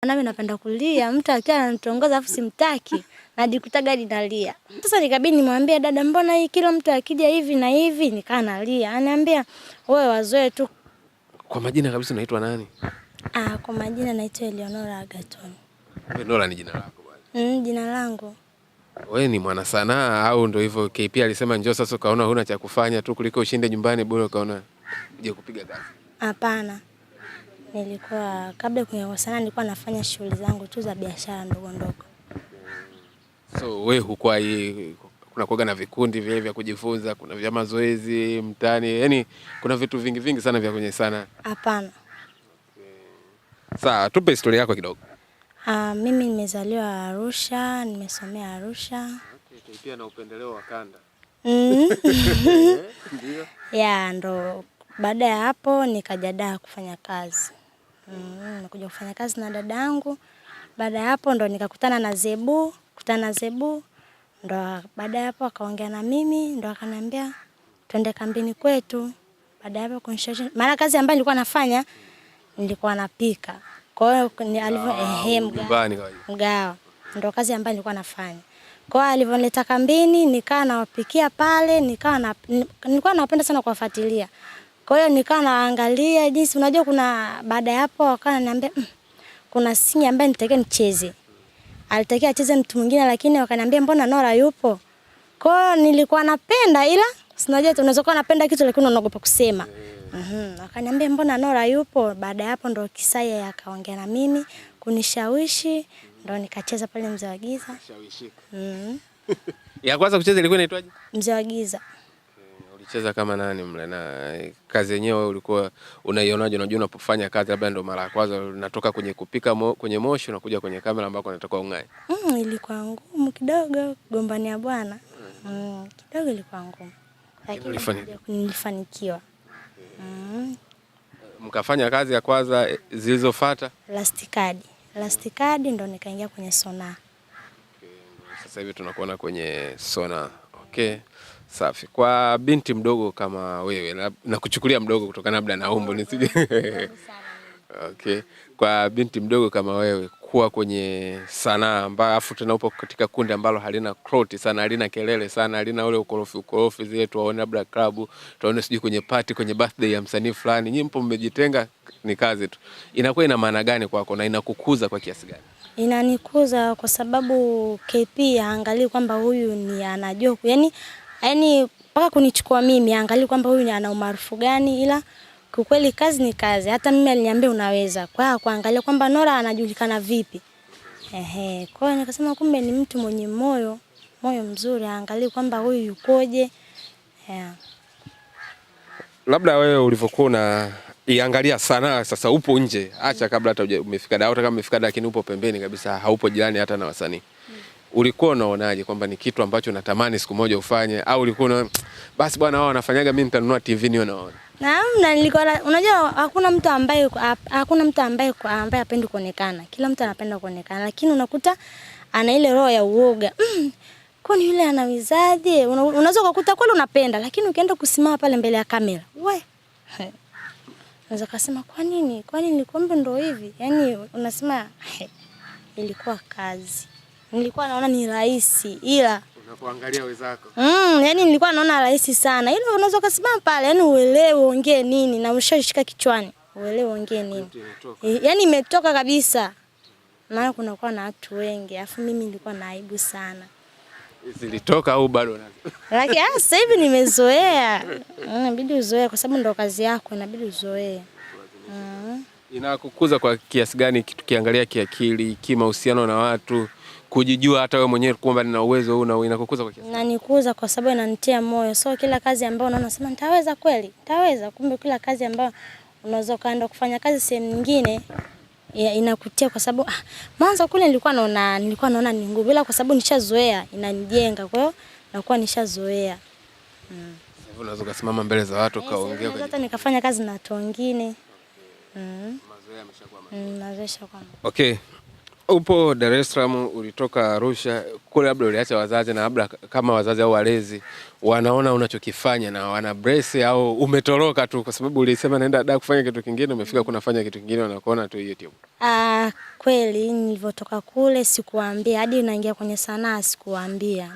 Nami napenda kulia, mtu akiwa ananitongoza afu simtaki, najikutaga hadi nalia. Sasa nikabidi nimwambie dada, mbona hii kila mtu akija hivi na hivi, nikaa nalia. Ananiambia wewe wazoe tu. Kwa majina kabisa unaitwa nani? Kwa majina naitwa Eleonora Agaton. Eleonora ni jina lako bwana? Jina langu. Wewe ni mwana sanaa au ndio hivyo KP alisema njoo sasa ukaona huna cha kufanya tu kuliko ushinde nyumbani bora ukaona uje kupiga kazi? Hapana. Nilikuwa kabla ya sanaa nilikuwa nafanya shughuli zangu tu za biashara ndogo ndogo. So wewe hukuwa kuna kuoga na vikundi vile vya kujifunza, kuna vya mazoezi mtaani, yani kuna vitu vingi sana vya kwenye sanaa? Hapana. Sawa, tupe historia yako kidogo. Mimi nimezaliwa Arusha, nimesomea Arusha. Okay, pia na upendeleo wa kanda. Ndio. Ya ndo baada ya hapo nikajadaa kufanya kazi. Nakuja kufanya kazi na dadangu. Baada ya hapo ndo nikakutana na Zebu, ndo baada ya hapo akaongea na mimi, ndo akaniambia twende kambini kwetu. Baada ya hapo kunishauri, maana kazi ambayo nilikuwa nafanya nilikuwa napika. Kwa hiyo mgawa ndo kazi ambayo nilikuwa nafanya. Kwa hiyo alivyonileta kambini nikaa nawapikia pale, nilikuwa napenda sana kuwafuatilia. Kwa hiyo nikaa naangalia jinsi unajua kuna baada ya hapo wakaniambia kuna singi ambaye nitakiwa nicheze. Alitakiwa acheze mtu mwingine lakini wakaniambia mbona Nora yupo. Kwa hiyo nilikuwa napenda ila unajua unaweza kuwa napenda kitu lakini unaogopa kusema. Akaniambia mbona Nora yupo. Baada ya hapo ndo Kisaya akaongea na mimi kunishawishi ndo nikacheza pale Mzee wa Giza. Ya kwanza kucheza ilikuwa inaitwaje? Mzee wa Giza. Ulicheza kama nani mle na kazi yenyewe ulikuwa unaionaje? Unajua unapofanya kazi labda ndo mara ya kwanza unatoka kwenye kupika kwenye moshi unakuja kwenye kamera ambako unatoka ungae. Ilikuwa ngumu kidogo gombania bwana. Kidogo ilikuwa ngumu. Lakini nilifanikiwa. Mkafanya kazi ya kwanza zilizofuata? Last card ndo nikaingia kwenye Sona. Sasa hivi tunakuona kwenye Sona. Okay. Safi. Kwa binti mdogo kama wewe na kuchukulia mdogo kutokana labda na umbo nisije. Okay. Kwa binti mdogo kama wewe kuwa kwenye sanaa ambayo afu tena upo katika kundi ambalo halina crowd sana, halina kelele sana, halina ule ukorofi zile tuwaone labda club, tuwaone sijui kwenye party, kwenye birthday ya msanii fulani, nyinyi mpo mmejitenga ni kazi tu. Inakuwa ina maana gani kwako na inakukuza kwa kiasi gani? Inanikuza kwa sababu KP haangalii kwamba huyu ni anajua yani mpaka kunichukua mimi angalia kwamba huyu ana umaarufu gani, ila kwa kweli kazi ni kazi. Hata mimi aliniambia unaweza. Kwa hiyo kuangalia kwamba Nora anajulikana vipi. Kwa hiyo nikasema kumbe ni mtu mwenye moyo mzuri, angalia kwamba huyu yukoje. Labda wewe ulivyokuwa iangalia sana sasa upo nje, acha kabla hata umefika hata kama umefika lakini upo pembeni kabisa, haupo jirani hata na wasanii. Ulikuwa unaonaje kwamba ni kitu ambacho natamani siku moja ufanye au ulikuwa basi bwana wao wanafanyaga mimi nitanunua TV nione naona? Na nilikuwa unajua hakuna mtu ambaye hapendi kuonekana. Kila mtu anapenda kuonekana lakini unakuta ana ile roho ya uoga. Kwani yule anawizaje? Unaweza kukuta kweli unapenda lakini ukienda kusimama pale mbele ya kamera, unaweza kusema kwa nini? Kwani nilikwambia ndo hivi? Yaani unasema ilikuwa kazi. Nilikuwa naona ni rahisi ila unapoangalia wenzako. Yaani nilikuwa naona rahisi sana. Ile unaweza kusimama pale, yaani uelewe uongee nini na ushashika kichwani. Uelewe uongee nini. Yaani imetoka kabisa. Maana kunakuwa na watu wengi, afu mimi nilikuwa na aibu sana. Zilitoka au bado unazo? Lakini sasa hivi nimezoea. Inabidi uzoee kwa sababu ndo kazi yako, inabidi uzoee. Inakukuza kwa kiasi gani tukiangalia kiakili, kimahusiano na watu, kujijua hata wewe mwenyewe kwamba nina uwezo huu inakukuza kwa kiasi? Inanikuza kwa sababu inanitia moyo. So kila kazi ambayo unaona unasema nitaweza kweli? Nitaweza. Kumbe kila kazi ambayo unaweza kaenda kufanya kazi sehemu nyingine inakutia kwa sababu mwanzo kule nilikuwa naona ni ngumu bila kwa sababu nishazoea inanijenga. Kwa hiyo nakuwa nishazoea. Sasa unaweza kusimama mbele za watu kaongea kwa hata nikafanya kazi na watu wengine. Mazoea yameshakuwa. Okay. Upo Dar es Salaam, ulitoka Arusha, kule labda uliacha wazazi, na labda kama wazazi au walezi wanaona unachokifanya na wana brace, au umetoroka tu kwa sababu ulisema naenda da kufanya kitu kingine, umefika kunafanya kitu kingine, wanakuona tu YouTube? Kweli nilivyotoka kule sikuambia, hadi naingia kwenye sanaa sikuambia.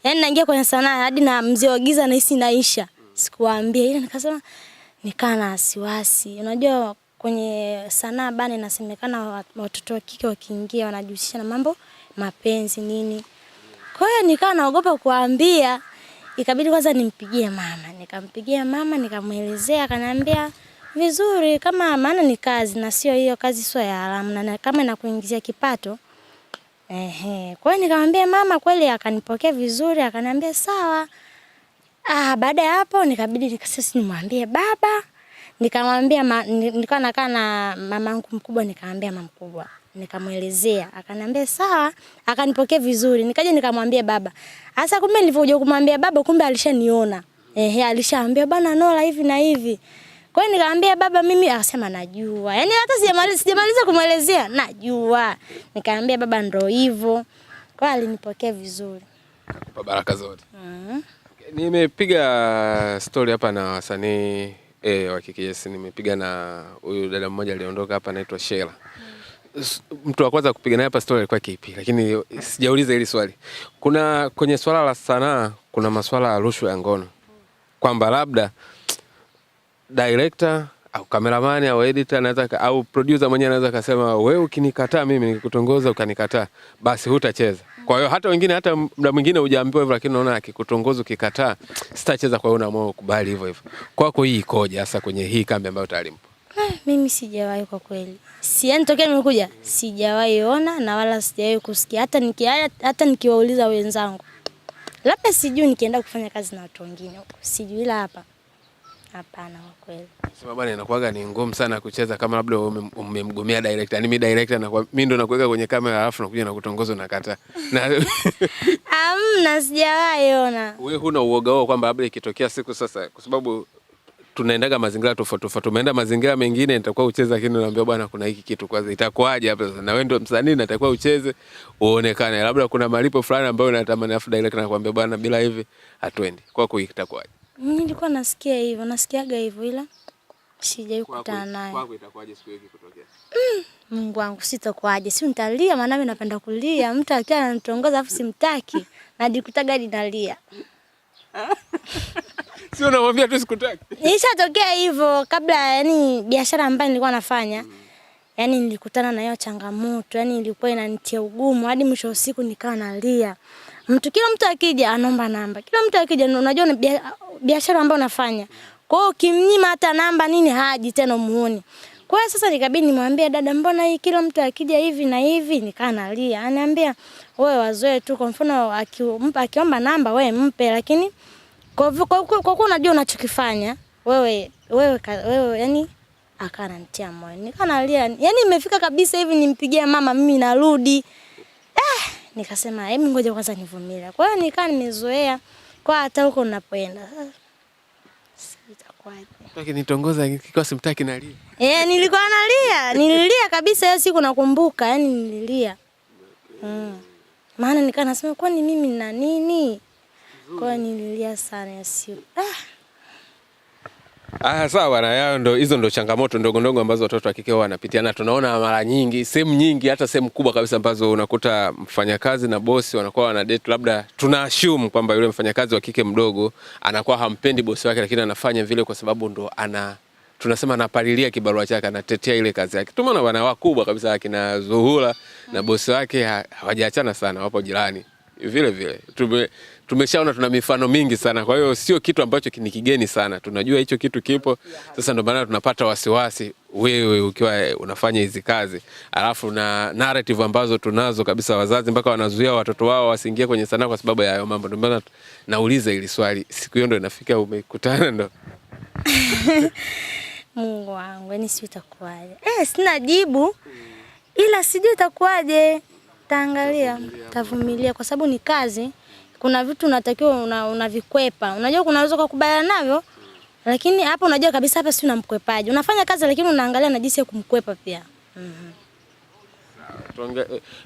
Yaani naingia kwenye sanaa hadi na mzee wa giza nahisi naisha, sikuambia. Ile nikasema nikaa na wasiwasi. Unajua kwenye sanaa bana inasemekana watoto wa kike wakiingia wanajihusisha na mambo mapenzi nini. Kwa hiyo nikaa naogopa kuambia, ikabidi kwanza nimpigie mama. Nikampigia mama nikamuelezea, akaniambia vizuri, kama maana ni kazi na sio hiyo kazi sio ya haramu, na kama inakuingizia kipato. Kwa hiyo nikamwambia mama, kweli akanipokea vizuri, akaniambia sawa. Baada ya hapo nikabidi sasa nimwambie baba. Nikamwambia nilikuwa nakaa na mamangu mkubwa, nikamwambia mama mkubwa, nikamuelezea, akaniambia sawa, akanipokea vizuri. Nikaja nikamwambia baba. Hasa kumbe nilivyokuja kumwambia baba, kumbe alishaniona. Alishaambia bana Nola hivi na hivi. Kwa hiyo nikamwambia baba mimi, akasema najua. Yaani hata sijamaliza kumuelezea, najua. Nikamwambia baba ndo hivyo. Kwa hiyo alinipokea vizuri. Kwa baraka zote. Nimepiga story hapa na wasanii wa KKS, nimepiga na huyu dada mmoja aliondoka hapa anaitwa Sheila. Mtu wa kwanza kupiga naye hapa story alikuwa KP, lakini sijauliza hili swali. Kuna kwenye swala la sanaa kuna masuala ya rushwa ya ngono. Kwamba labda director au cameraman au editor anaweza au producer mwenyewe anaweza kusema wewe ukinikataa mimi nikikutongoza ukanikataa basi hutacheza. Kwa hiyo hata wengine hata muda mwingine hujaambiwa hivyo, lakini unaona akikutongoza ukikataa sitacheza, kwa hiyo unaamua kubali hivyo hivyo. Kwako hii ikoje hasa kwenye hii kambi ambayo utalimpa? Mimi sijawahi kwa kweli. Yaani tokea nimekuja sijawahi ona na wala sijawahi kusikia, hata nikiwauliza wenzangu. Labda sijui nikienda kufanya kazi na watu wengine huko. Sijui, ila hapa hapana kwa kweli. Sema bwana, inakuwaga ni ngumu sana kucheza kama labda umemgomea director. Yaani mimi director na mimi ndo nakuweka kwenye kamera alafu nakuja na kutongoza na kata. Hamna, sijawahi ona. Wewe huna uoga wao kwamba labda ikitokea siku sasa, kwa sababu tunaendaga mazingira tofauti tofauti. Tumeenda mazingira mengine nitakuwa ucheza, lakini naambia bwana kuna hiki kitu kwanza itakuwaje hapa sasa, na wewe ndio msanii natakuwa ucheze uonekane, labda kuna malipo fulani ambayo unatamani, afu director anakuambia bwana bila hivi hatuendi. Kwako itakuwaje? Nilikuwa nasikia hivyo, nasikiaga hivyo, ila sijawahi kukutana naye. Kwako itakuwaje siku hiyo ikitokea? Mungu wangu, sitakuwaje? Si nitalia, maana mimi napenda kulia. Mtu akiwa ananitongoza afu simtaki, najikutaga hadi nalia. Sio unamwambia tu sikutaki. Nishatokea hivyo kabla, yani biashara ambayo nilikuwa nafanya. Yani nilikutana na hiyo changamoto, yani ilikuwa inanitia ugumu hadi mwisho wa siku nikawa nalia. Kila mtu akija anaomba namba. Kila mtu akija, unajua biashara ambayo nafanya. Kwa hiyo kimnyima hata namba nini haji tena muone. Kwa hiyo sasa nikabidi nimwambie dada, mbona hii kila mtu akija hivi na hivi, nikaa nalia. Ananiambia wewe wazoe tu, kwa mfano akiomba namba wewe mpe, lakini kwa kuwa unajua unachokifanya wewe yani akananitia moyo. Nikaa nalia. Yani imefika kabisa hivi nimpigie mama mimi narudi. Nikasema hebu ngoja kwanza nivumilie. Kwa hiyo nikaa nimezoea kwa hata huko ninapoenda. Sitakuwaje. Ukinitongoza kiko simtaki nalia. Nilikuwa nalia. Nililia kabisa hiyo siku nakumbuka, yani nililia. Maana nikaa nasema kwani mimi na nini? Kwa nililia sana hiyo siku. Sawa, na yao ndo hizo ndo changamoto ndogo ndogo ambazo watoto wa kike wanapitia, na tunaona mara nyingi sehemu nyingi, hata sehemu kubwa kabisa ambazo unakuta mfanyakazi na bosi wanakuwa wana date, labda tuna assume kwamba yule mfanyakazi wa kike mdogo anakuwa hampendi bosi wake, lakini anafanya vile kwa sababu ndo tunasema anapalilia kibarua chake, anatetea ile kazi yake. Tumeona bwana wakubwa kabisa akina Zuhura na bosi wake hawajaachana sana, wapo jirani. Vile vile tumeshaona, tuna mifano mingi sana. Kwa hiyo sio kitu ambacho ni kigeni sana, tunajua hicho kitu kipo. Sasa ndio maana tunapata wasiwasi wewe ukiwa unafanya hizi kazi, alafu na narrative ambazo tunazo kabisa, wazazi mpaka wanazuia watoto wao wasiingie kwenye sanaa kwa sababu ya hayo mambo. Ndio maana nauliza hili swali, siku hiyo ndio inafika umekutana ndo Mungu wangu, ni si itakuwaje? Sina jibu, ila sijui itakuwaje. Taangalia, tavumilia kwa sababu ni kazi. Kuna vitu unatakiwa unavikwepa. Unajua kunaweza kukubaliana navyo, lakini hapa unajua kabisa hapa si unamkwepaje. Unafanya kazi lakini unaangalia na jinsi ya kumkwepa pia.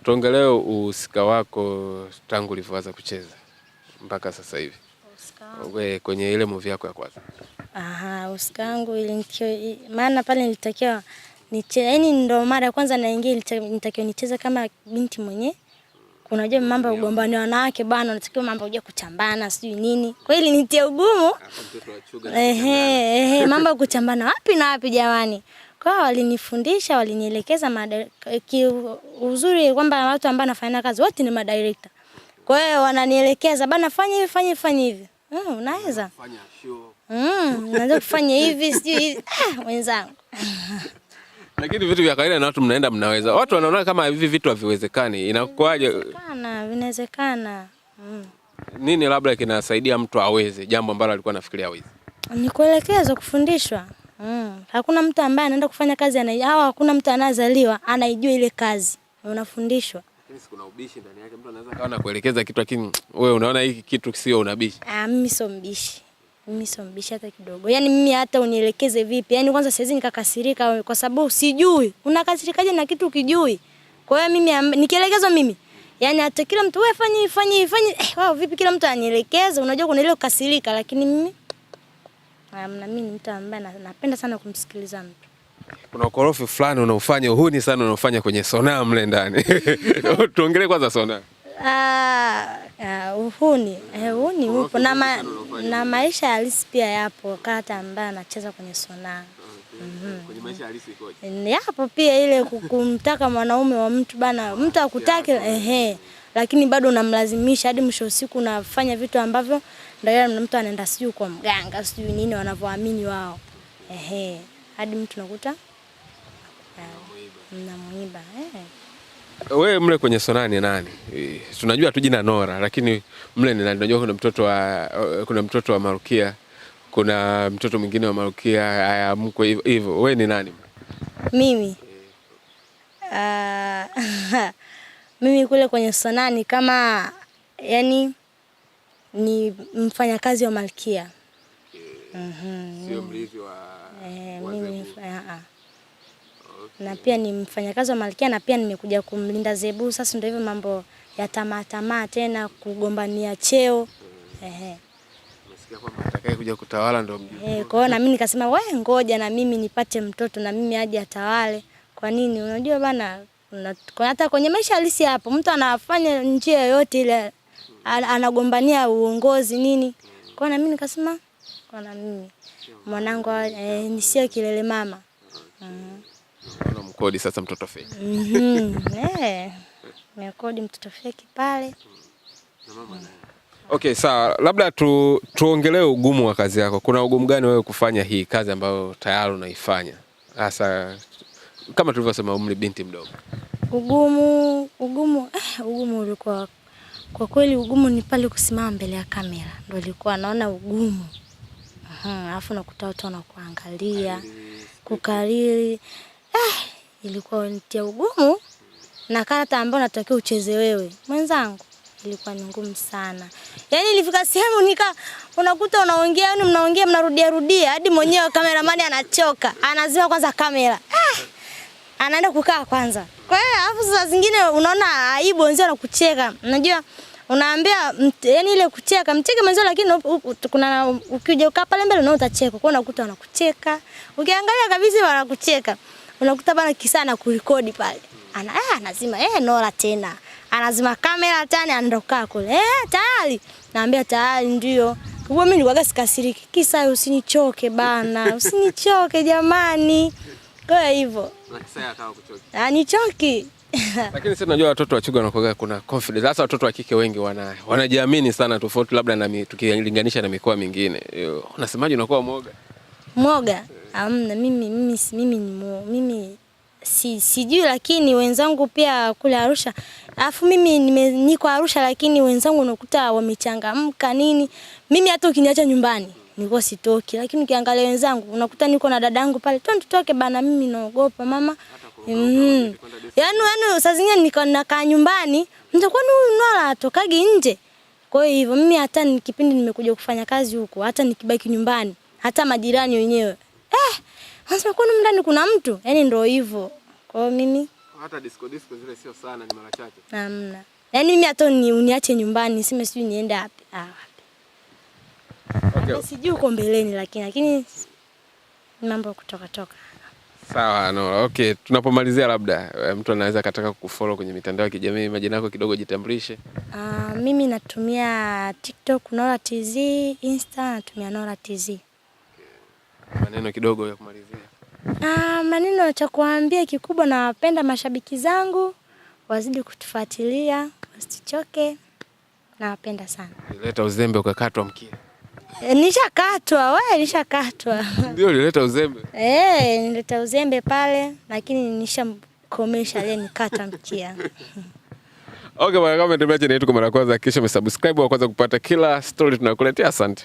Tuongelee uhusika wako tangu ulivyoanza kucheza mpaka sasa hivi. Wewe kwenye ile movie yako ya kwanza. Uhusika wangu maana pale nilitakiwa yaani ndo mara ya kwanza naingia nilitakiwa nicheze kama binti mwenye. Unajua mambo ya ugombani wanawake bwana, unatakiwa mambo ya kuchambana sijui nini. Kwa hiyo ilinitia ugumu. Mambo ya kuchambana wapi na wapi jamani. Kwa hiyo walinifundisha, walinielekeza uzuri kwamba watu ambao nafanya kazi wote ni madirector. Kwa hiyo wananielekeza bana, fanya hivi. Unaweza fanya show. Unaweza kufanya hivi sijui hivi. Wenzangu. Lakini vitu vya kawaida na watu mnaenda mnaweza. Watu wanaona kama hivi vitu haviwezekani. Inakuwaje? Vinawezekana. Nini labda kinasaidia mtu aweze jambo ambalo alikuwa anafikiria hawezi? Ni kuelekezwa, kufundishwa. Hakuna mtu ambaye anaenda kufanya kazi hakuna mtu anazaliwa anaijua ile kazi. Unafundishwa. Lakini kuna ubishi ndani yake. Mtu anaweza kawa anakuelekeza kitu lakini wewe unaona hiki kitu sio unabishi. Mimi sio mbishi. Mimi sio mbishi hata kidogo. Yaani mimi hata unielekeze vipi? Yaani kwanza siwezi nikakasirika kwa sababu sijui. Unakasirikaje na kitu ukijui? Kwa hiyo mimi nikielekezwa mimi, yaani hata kila mtu wewe fanya wao vipi kila mtu anielekeza, unajua kuna ile kukasirika lakini mimi mimi ni mtu ambaye napenda sana kumsikiliza mtu. Kuna ukorofi fulani unaofanya uhuni sana unaofanya kwenye Sona mle ndani. Tuongelee kwanza Sona. Uhuni upo na maisha halisi pia yapo kata ambaye anacheza kwenye Sona. Kwenye maisha halisi ikoje? Yapo pia ile kumtaka mwanaume wa mtu bana, mtu akutaki lakini bado unamlazimisha hadi mwisho usiku unafanya vitu ambavyo ndio mtu anaenda sijui kwa mganga sijui nini wanavyoamini wao. Hadi mtu nakuta mnamuiba. Wewe mle kwenye Sona ni nani? Tunajua tu jina Nora lakini mle ni nani? Unajua kuna mtoto wa Marukia, kuna mtoto mwingine wa Marukia, haya mko hivyo. Wewe ni nani? Mimi. Mimi kule kwenye Sona ni kama yani ni mfanyakazi wa Malkia. Sio mrithi wa mimi na pia ni mfanyakazi wa Malkia na pia nimekuja kumlinda Zebu. Sasa ndio hivyo mambo ya tamaa tena kugombania cheo. Nasikia kwamba atakaye kuja kutawala ndio mjukuu. Kwa hiyo na mimi nikasema wewe ngoja na mimi nipate mtoto na mimi aje atawale. Kwa nini? Unajua bana hata kwenye maisha halisi hapo mtu anafanya njia yoyote ile anagombania uongozi nini. Kwa na mimi nikasema na mimi mwanangu nisio kilele mama. Unamkodi sasa mtoto feki. Nimekodi mtoto feki pale. Na mama naye. Okay, sawa. Labda tuongelee ugumu wa kazi yako. Kuna ugumu gani wewe kufanya hii kazi ambayo tayari unaifanya? Hasa kama tulivyosema umri binti mdogo. Ugumu ulikuwa kwa kweli ugumu ni pale kusimama mbele ya kamera. Ndio ilikuwa naona ugumu. Alafu nakuta watu wanakuangalia, kukariri. Ilikuwa nitia ugumu na karata ambayo natakiwa ucheze wewe. Mwenzangu ilikuwa ni ngumu sana. Yaani ilifika sehemu unakuta unaongea yani mnaongea mnarudia hadi mwenyewe kameramani anachoka. Anazima kwanza kamera. Anaenda kukaa kwanza. Kwa hiyo alafu saa zingine unaona aibu wenzao wanakucheka. Unajua unaambia yani ile kucheka mcheke mwenzao lakini kuna ukija ukaa pale mbele na utacheka. Kwa unakuta wanakucheka. Ukiangalia kabisa wanakucheka. Unakuta bana kisana kurekodi pale. Anazima Nora tena. Anazima kamera tena anaondoka kule. Tayari. Naambia tayari ndio. Kwa mimi nilikuwa sikasiriki. Kisa usinichoke bana. Usinichoke jamani. Kwa hivyo. Sasa akawa kuchoki. Nichoki. Lakini sisi tunajua watoto wa Chuga wanakuwa kuna confidence. Hasa watoto wa kike wengi wanajiamini sana tofauti labda na tukilinganisha na mikoa mingine. Unasemaje unakuwa mwoga? Mwoga? Hamna mimi sijui lakini wenzangu pia kule Arusha. Alafu mimi niko Arusha lakini wenzangu unakuta wamechangamka nini. Mimi hata ukiniacha nyumbani nilikuwa sitoki lakini ukiangalia wenzangu unakuta niko na dadangu pale. Tutoke bana mimi naogopa mama. Yaani saa zingine niko nakaa nyumbani, mtakuwa Nora atokagi nje. Kwa hivyo mimi hata nikipindi nimekuja kufanya kazi huko, hata nikibaki nyumbani, hata majirani wenyewe. Nasema kuna ndani kuna mtu, yaani ndio hivyo. Kwa hiyo mimi Hata disco zile sio sana, ni mara chache. Hamna. Yaani mimi hata uniache nyumbani niseme sijui niende wapi. Wapi. Okay. Sijui uko mbeleni lakini mambo kutoka. Sawa, no. Okay, tunapomalizia labda mtu anaweza kataka kukufollow kwenye mitandao ya kijamii, majina yako kidogo jitambulishe. Mimi natumia TikTok Nora TZ, Insta natumia Nora TZ. Okay. Maneno kidogo ya kumalizia. Maneno cha kuambia kikubwa, nawapenda mashabiki zangu, wazidi kutufuatilia, wasichoke. Nawapenda sana. Nileta uzembe ukakatwa mkia. Nishakatwa. Ndio nileta uzembe. Nileta uzembe pale, lakini nishamkomesha leo nikata mkia. Okay, bwana, kama umetembea channel yetu kwa mara ya kwanza, hakikisha umesubscribe wa kwanza kupata kila story tunakuletea. Asante.